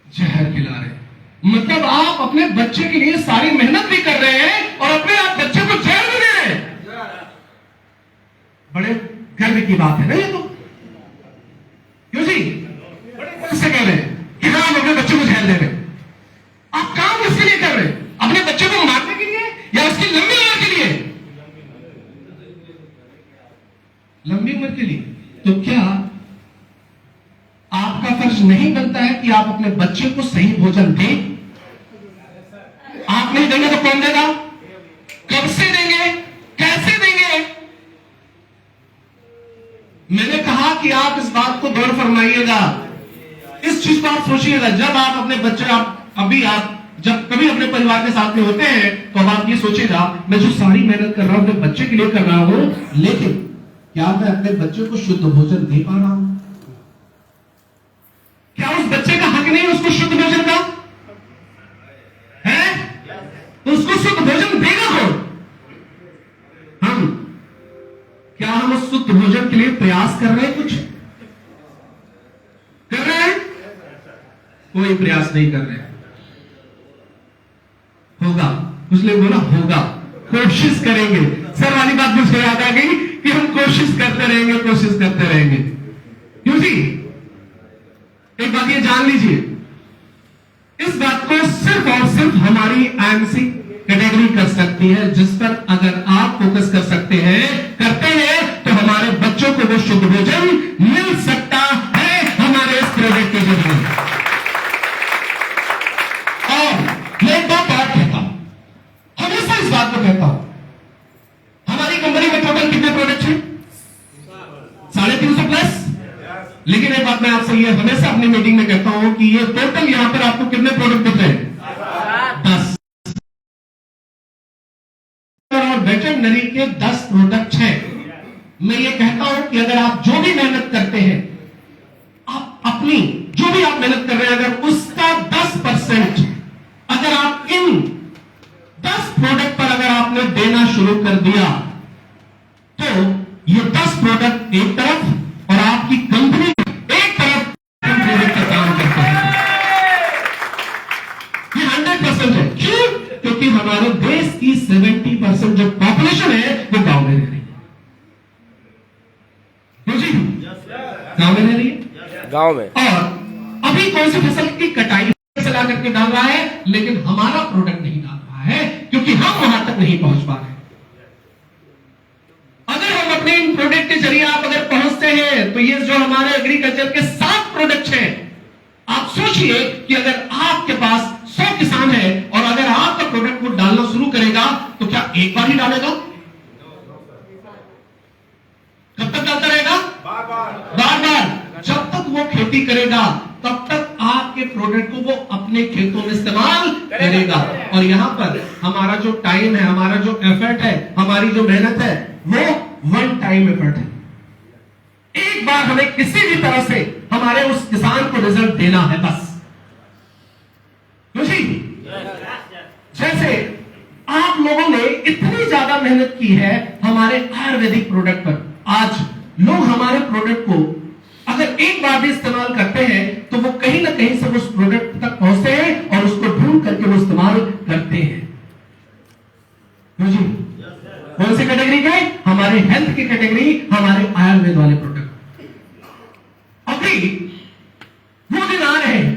जहर खिला रहे हैं। मतलब आप अपने बच्चे के लिए सारी मेहनत भी कर रहे हैं और अपने आप बच्चे को जहर भी दे रहे हैं। बड़े गर्व की बात है ना ये तो। क्यों जी? बड़े गर्व से कह रहे हैं कि हाँ हम अपने बच्चे को जहर दे रहे हैं। आप काम किसके लिए कर रहे हैं? अपने बच्चे को मारने के लिए या उसकी लंबी उम्र के लिए? लंबी उम्र के लिए। तो क्या आपका फर्ज नहीं बनता है कि आप अपने बच्चे को सही भोजन दें? आप नहीं देंगे तो कौन देगा? कब से देंगे? कैसे देंगे? मैंने कहा कि आप इस बात को गौर फरमाइएगा, इस चीज को आप सोचिएगा। जब आप अपने बच्चे आप जब कभी अपने परिवार के साथ में होते हैं तो अब आप ये सोचेगा, मैं जो सारी मेहनत कर रहा हूं अपने बच्चे के लिए कर रहा हूं, लेकिन क्या मैं अपने बच्चे को शुद्ध भोजन दे पा रहा हूं? क्या उस बच्चे का हक नहीं उसको शुद्ध भोजन का? है? तो उसको शुद्ध भोजन देगा कौन? हम। क्या हम उस शुद्ध भोजन के लिए प्रयास कर रहे हैं? कुछ कर रहे हैं? कोई प्रयास नहीं कर रहे हैं। होगा, उसने बोला होगा, कोशिश करेंगे। सर वाली बात मुझे याद आ गई कि हम कोशिश करते रहेंगे, कोशिश करते रहेंगे। क्यों जी? एक बात ये जान लीजिए, इस बात को सिर्फ और सिर्फ हमारी आईएमसी कैटेगरी कर सकती है, जिस पर अगर आप फोकस कर सकते हैं, करते हैं, तो हमारे बच्चों को वो शुद्ध भोजन मिल सकता है हमारे इस प्रोजेक्ट के जरिए। और मैं एक बात और कहता हूं, हमेशा इस बात को कहता हूं, हमारी कंपनी में टोटल कितने प्रोडक्ट हैं? 350 प्लस। लेकिन एक बात मैं आपसे ये हमेशा अपनी मीटिंग में कहता हूं कि ये टोटल यहां पर आपको कितने प्रोडक्ट दिख रहे हैं? 10। और वेटरनरी के 10 प्रोडक्ट हैं। मैं ये कहता हूं कि अगर आप जो भी मेहनत करते हैं, आप अपनी जो भी आप मेहनत कर रहे हैं, अगर उसका 10% अगर आप इन 10 प्रोडक्ट पर अगर आपने देना शुरू कर दिया, तो ये 10 प्रोडक्ट एक तरफ और आपकी कंपनी एक तरफ प्रोडक्ट का काम करता है। ये 100% है। क्यों? क्योंकि हमारे देश की 70% जो पॉपुलेशन है वो गांव में रह रही है। क्यों जी? गांव में रह रही है। गांव में। और अभी कौन सी फसल की कटाई चला करके डाल रहा है, लेकिन हमारा प्रोडक्ट नहीं डाल रहा है क्योंकि हम वहां तक नहीं पहुंच पा रहे। अगर हम अपने इन प्रोडक्ट के जरिए आप अगर पहुंचते हैं, तो ये जो हमारे एग्रीकल्चर के 7 प्रोडक्ट हैं, आप सोचिए कि अगर आपके पास 100 किसान है और अगर आपका प्रोडक्ट वो डालना शुरू करेगा, तो क्या एक बार ही डालेगा? कब तक डालता रहेगा? बार बार। जब तक वो खेती करेगा, तब तक आपके प्रोडक्ट को वो अपने खेतों में इस्तेमाल करेगा। और यहां पर हमारा जो टाइम है, हमारा जो एफर्ट है, हमारी जो मेहनत है, वो वन टाइम एफर्ट है। एक बार हमें किसी भी तरह से हमारे उस किसान को रिजल्ट देना है, बस। जी? जैसे आप लोगों ने इतनी ज्यादा मेहनत की है हमारे आयुर्वेदिक प्रोडक्ट पर, आज लोग हमारे प्रोडक्ट को अगर एक बार भी इस्तेमाल करते हैं, तो वो कहीं ना कहीं से उस प्रोडक्ट तक पहुंचते हैं और उसको ढूंढ करके वो इस्तेमाल करते हैं। जी? कौन सी कैटेगरी के? हमारे हेल्थ की कैटेगरी, हमारे आयुर्वेद वाले प्रोडक्ट। अभी वो दिन आ रहे हैं,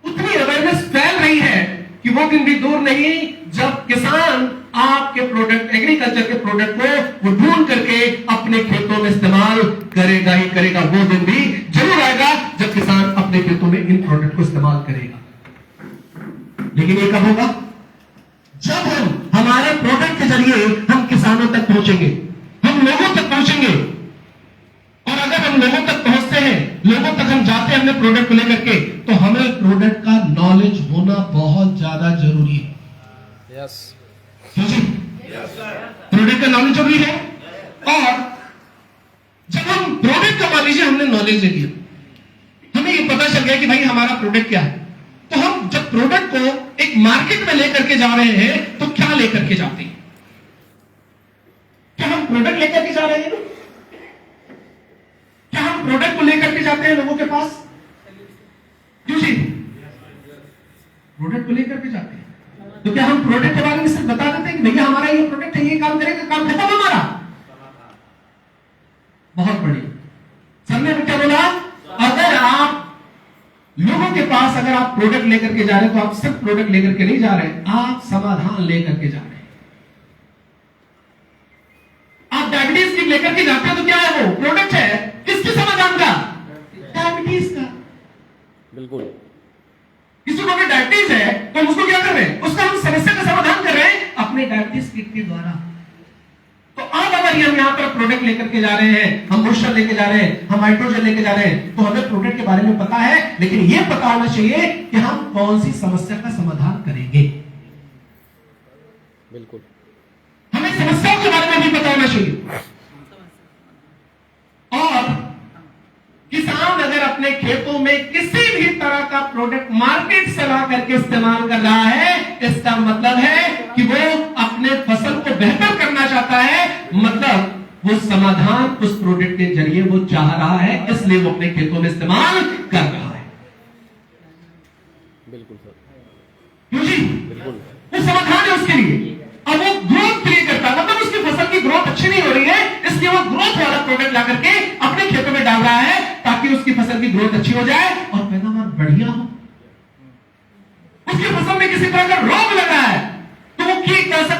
उतनी अवेयरनेस फैल रही है कि वो दिन भी दूर नहीं जब किसान आपके प्रोडक्ट, एग्रीकल्चर के प्रोडक्ट को वो ढूंढ करके अपने खेतों में इस्तेमाल करेगा ही करेगा। वो दिन भी जरूर आएगा जब किसान अपने खेतों में इन प्रोडक्ट को इस्तेमाल करेगा। लेकिन ये कब होगा? जब हम हमारे प्रोडक्ट के जरिए हम किसानों तक पहुंचेंगे, हम लोगों तक पहुंचेंगे। और अगर हम लोगों तक पहुंचते हैं, लोगों तक हम जाते हैं अपने प्रोडक्ट को लेकर के, तो हमें प्रोडक्ट का नॉलेज होना बहुत ज्यादा जरूरी है। यस। प्रोडक्ट का नॉलेज जरूरी है। और जब हम प्रोडक्ट का, मान लीजिए हमने नॉलेज ले लिया, हमें ये पता चल गया कि भाई हमारा प्रोडक्ट क्या है, तो हम जब प्रोडक्ट को एक मार्केट में लेकर के जा रहे हैं, तो क्या लेकर के जाते हैं? क्या हम प्रोडक्ट लेकर के जा रहे हैं? क्या हम प्रोडक्ट को लेकर के जाते जाते हैं लोगों के पास? क्यों जी? प्रोडक्ट को लेकर के जाते हैं। तो क्या हम प्रोडक्ट के बारे में सिर्फ बता देते हैं कि भैया हमारा ये प्रोडक्ट है, ये काम करेगा, काम खत्म हमारा? बहुत बढ़िया। समझे क्या बोला? अगर आप लोगों के पास अगर आप प्रोडक्ट लेकर के जा रहे हैं तो आप सिर्फ प्रोडक्ट लेकर के नहीं जा रहे हैं, आप समाधान लेकर के जा रहे हैं। आप डायबिटीज की लेकर के जाते हैं तो क्या है? वो प्रोडक्ट है किसके समाधान का? डायबिटीज का। बिल्कुल। किसी को अगर डायबिटीज है तो हम उसको क्या कर रहे हैं? उसका हम समस्या का समाधान कर रहे हैं अपने डायबिटीज किट के द्वारा। तो अब अगर हम यहां पर प्रोडक्ट लेकर के जा रहे हैं, हम मोशन लेके जा रहे हैं, हम हाइड्रोजन लेके जा रहे हैं, तो हमें प्रोडक्ट के बारे में पता है, लेकिन यह पता होना चाहिए कि हम कौन सी समस्या का समाधान करेंगे। बिल्कुल। हमें समस्याओं के बारे में भी पता होना चाहिए। और किसान अगर अपने खेतों में किसी भी तरह का प्रोडक्ट मार्केट से ला करके इस्तेमाल कर रहा है, इसका मतलब है कि वो अपने फसल को बेहतर करना चाहता है, मतलब वो समाधान उस प्रोडक्ट के जरिए वो चाह रहा है, इसलिए वो अपने खेतों में इस्तेमाल कर रहा है। बिल्कुल सर। क्यों जी? बिल्कुल। वो समाधान है उसके लिए। अब वो ग्रोथ क्रिएट करता है, मतलब उसकी फसल की ग्रोथ अच्छी नहीं हो रही है, इसलिए वो ग्रोथ वाला प्रोडक्ट ला करके अपने खेतों में डाल रहा है ताकि उसकी फसल की ग्रोथ अच्छी हो जाए और पैदावार बढ़िया हो। उसकी फसल में किसी तरह का रोग लग रहा है तो वो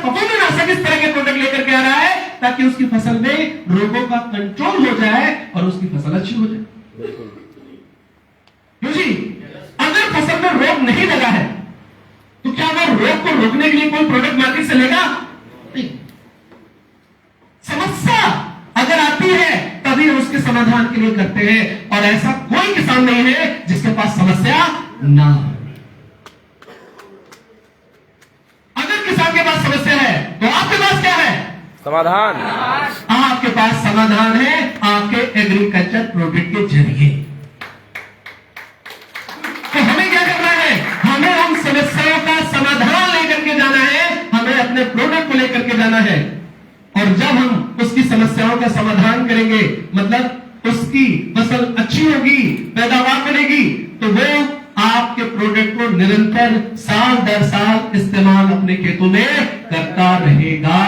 फफूंदनाशक इस तरह के प्रोडक्ट लेकर के आ रहा है ताकि उसकी फसल में रोगों का कंट्रोल हो जाए और उसकी फसल अच्छी हो जाए। क्यों जी? अगर फसल में रोग नहीं लगा है तो क्या वो रोग को रोकने के लिए कोई प्रोडक्ट मार्केट से लेगा? नहीं। समस्या अगर आती है तभी उसके समाधान के लिए करते हैं, और ऐसा कोई किसान नहीं है जिसके पास समस्या ना हो। अगर किसान के पास समस्या है तो आपके पास क्या है? समाधान। आपके पास समाधान है आपके एग्रीकल्चर प्रोडक्ट के जरिए। तो हमें क्या करना है? हमें उन समस्याओं का समाधान लेकर के जाना है, हमें अपने प्रोडक्ट को लेकर के जाना है। और जब हम उसकी समस्याओं का समाधान करेंगे, मतलब उसकी फसल अच्छी होगी, पैदावार मिलेगी, तो वो आपके प्रोडक्ट को निरंतर साल दर साल इस्तेमाल अपने खेतों में करता रहेगा।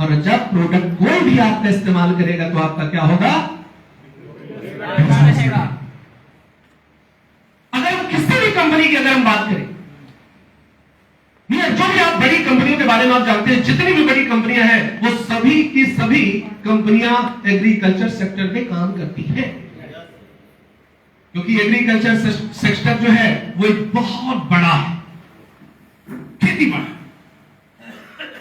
और जब प्रोडक्ट कोई भी आपका इस्तेमाल करेगा तो आपका क्या होगा? अगर हम किसी भी कंपनी की अगर हम बात करें, जो भी आप बड़ी कंपनियों के बारे में आप जानते हैं, जितनी भी बड़ी कंपनियां हैं वो सभी की सभी कंपनियां एग्रीकल्चर सेक्टर में काम करती हैं, क्योंकि एग्रीकल्चर सेक्टर जो है वो एक बहुत बड़ा है, खेती बाड़ी।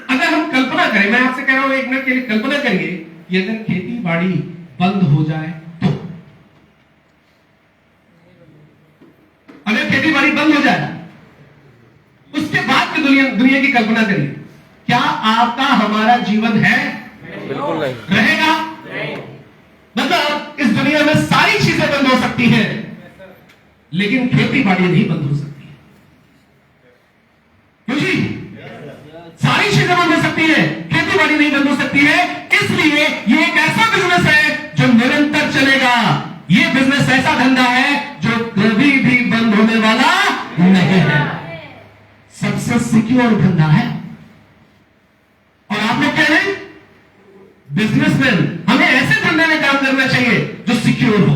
अगर हम कल्पना करें, मैं आपसे कह रहा हूं एक मिनट के लिए कल्पना करिए कि अगर खेती बाड़ी बंद हो जाए तो, अगर खेती बाड़ी बंद हो जाए उसके बाद की दुनिया की कल्पना करिए, क्या आपका हमारा जीवन है? बिल्कुल नहीं रहेगा। मतलब इस दुनिया में सारी चीजें बंद हो सकती हैं लेकिन खेती बाड़ी नहीं बंद हो सकती है। क्यों जी? सारी चीजें बंद हो सकती है, खेती बाड़ी नहीं बंद हो सकती है। इसलिए ये एक ऐसा बिजनेस है जो निरंतर चलेगा। ये बिजनेस ऐसा धंधा है जो कभी भी बंद होने वाला नहीं है, सबसे सिक्योर धंधा है। और आप लोग कह रहे हैं बिजनेसमैन, हमें ऐसे धंधे में काम करना चाहिए जो सिक्योर हो।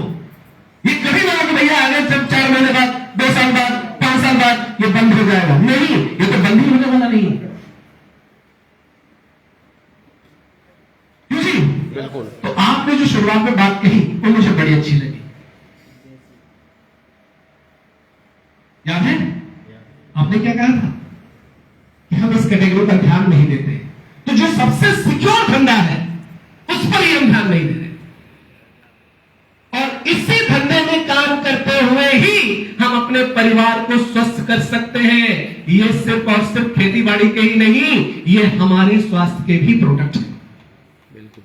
ये कभी ना हो कि भैया आगे जब 4 महीने बाद, 2 साल बाद, 5 साल बाद ये बंद हो जाएगा, नहीं, ये तो बंद ही होने वाला नहीं है। क्यों जी? बिल्कुल। तो आपने जो शुरुआत में बात कही वो मुझे बड़ी अच्छी लगी। याद है आपने क्या कहा था कि हम इस कैटेगरी पर ध्यान नहीं देते, तो जो सबसे सिक्योर धंधा है उस पर ही हम ध्यान नहीं देते, और इसी धंधे में काम करते हुए ही हम अपने परिवार को स्वस्थ कर सकते हैं। ये सिर्फ और सिर्फ खेती बाड़ी के ही नहीं, ये हमारे स्वास्थ्य के भी प्रोडक्ट है। बिल्कुल।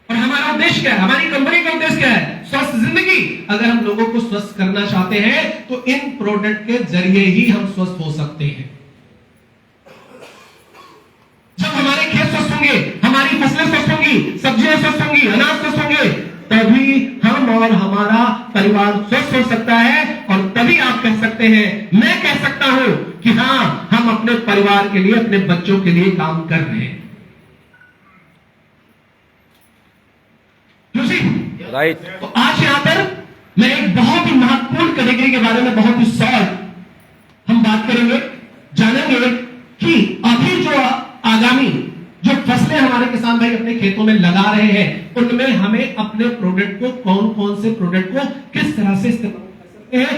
और हमारा उद्देश्य क्या है? हमारी कंपनी का उद्देश्य क्या है? स्वस्थ जिंदगी। अगर हम लोगों को स्वस्थ करना चाहते हैं तो इन प्रोडक्ट के जरिए ही हम स्वस्थ हो सकते हैं। जब हमारे खेत स्वस्थ होंगे, हमारी फसलें स्वस्थ होंगी, सब्जियां स्वस्थ होंगी, अनाज स्वस्थ होंगे, तभी हम और हमारा परिवार स्वस्थ हो सकता है, और तभी आप कह सकते हैं, मैं कह सकता हूं कि हां, हम अपने परिवार के लिए, अपने बच्चों के लिए काम कर रहे हैं। राइट। तो आज यहां पर मैं एक बहुत ही महत्वपूर्ण कैटेगरी के बारे में बहुत ही शॉर्ट हम बात करेंगे, जानेंगे कि अभी जो आगामी जो फसलें हमारे किसान भाई अपने खेतों में लगा रहे हैं, उनमें हमें अपने प्रोडक्ट को, कौन कौन से प्रोडक्ट को किस तरह से इस्तेमाल कर सकते हैं।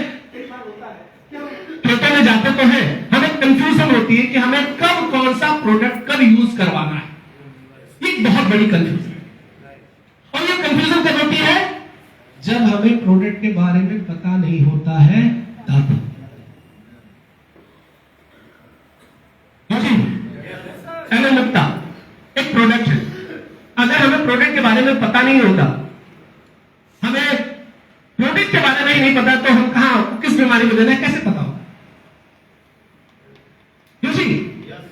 खेतों में जाते तो हैं, हमें कंफ्यूजन होती है कि हमें कब कौन सा प्रोडक्ट कब यूज करवाना है। ये एक बहुत बड़ी कंफ्यूजन है, और ये कंफ्यूजन कब होती है, जब हमें प्रोडक्ट के बारे में पता नहीं होता है तब। नुक्ता एक प्रोडक्ट है, अगर हमें प्रोडक्ट के बारे में पता नहीं होता, हमें प्रोडक्ट के बारे में ही नहीं पता, तो हम कहां किस बीमारी में देना है कैसे पता होगा।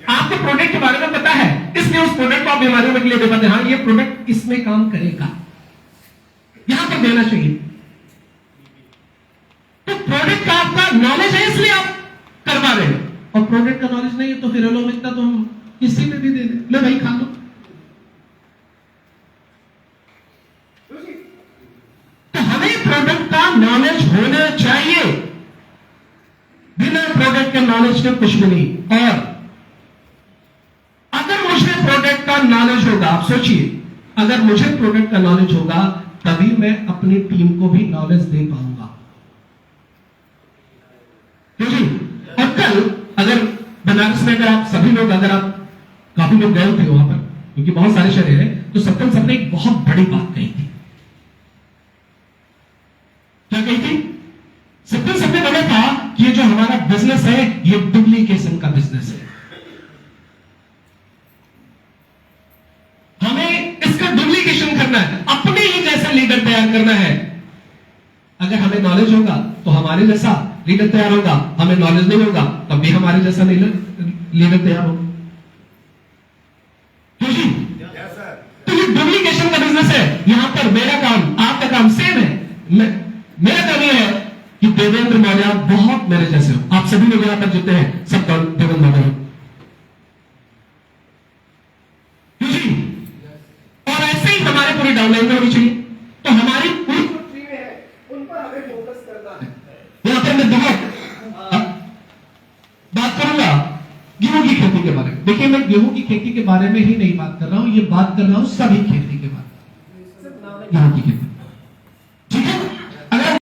आपको प्रोडक्ट के बारे में पता है, इसलिए उस प्रोडक्ट को आप बीमारियों में ले दे पाते हैं। हाँ, ये प्रोडक्ट इसमें काम करेगा, यहां पर देना चाहिए। तो प्रोडक्ट का आपका नॉलेज है, इसलिए आप करवा रहे हैं, और प्रोडक्ट का नॉलेज नहीं है तो फिर एलोमिकता तो हम किसी में भी दे दे, ले भाई खा लो। तो हमें प्रोडक्ट का नॉलेज होना चाहिए, बिना प्रोडक्ट के नॉलेज के कुछ भी नहीं। और अगर मुझे प्रोडक्ट का नॉलेज होगा, आप सोचिए, अगर मुझे प्रोडक्ट का नॉलेज होगा तभी मैं अपनी टीम को भी नॉलेज दे पाऊंगा। और कल अगर बनारस में अगर आप सभी लोग, अगर आप काफी लोग गए थे वहां पर, क्योंकि बहुत सारे शहर हैं, तो सत्यम सबने एक बहुत बड़ी बात कही थी। क्या कही थी? सत्यम सबने बोला था कि ये जो हमारा बिजनेस है, ये डुप्लीकेशन का बिजनेस है, हमें इसका डुप्लीकेशन करना है, अपने ही जैसा लीडर तैयार करना है। अगर हमें नॉलेज होगा तो हमारे जैसा लीडर तैयार होगा, हमें नॉलेज नहीं होगा तब भी हमारे जैसा लीडर तैयार होगा। तो ये डुप्लीकेशन का बिजनेस है। यहां पर मेरा काम, आपका काम सेम है। मेरा काम यह है कि देवेंद्र मौर्य आप बहुत मेरे जैसे हो, आप सभी लोग यहां पर जितने हैं सब देवेंद्र मौर्य हो। और ऐसे ही हमारे पूरी डाउनलाइन में होनी चाहिए। तो हमारी पूरी उन पर हमें फोकस करना है। यहां पर मैं बहुत बात करूंगा गेहूं की खेती के बारे में। देखिए, मैं गेहूं की खेती के बारे में ही नहीं बात कर रहा हूं, ये बात कर रहा हूं सभी खेती के बारे में, गेहूं की खेती।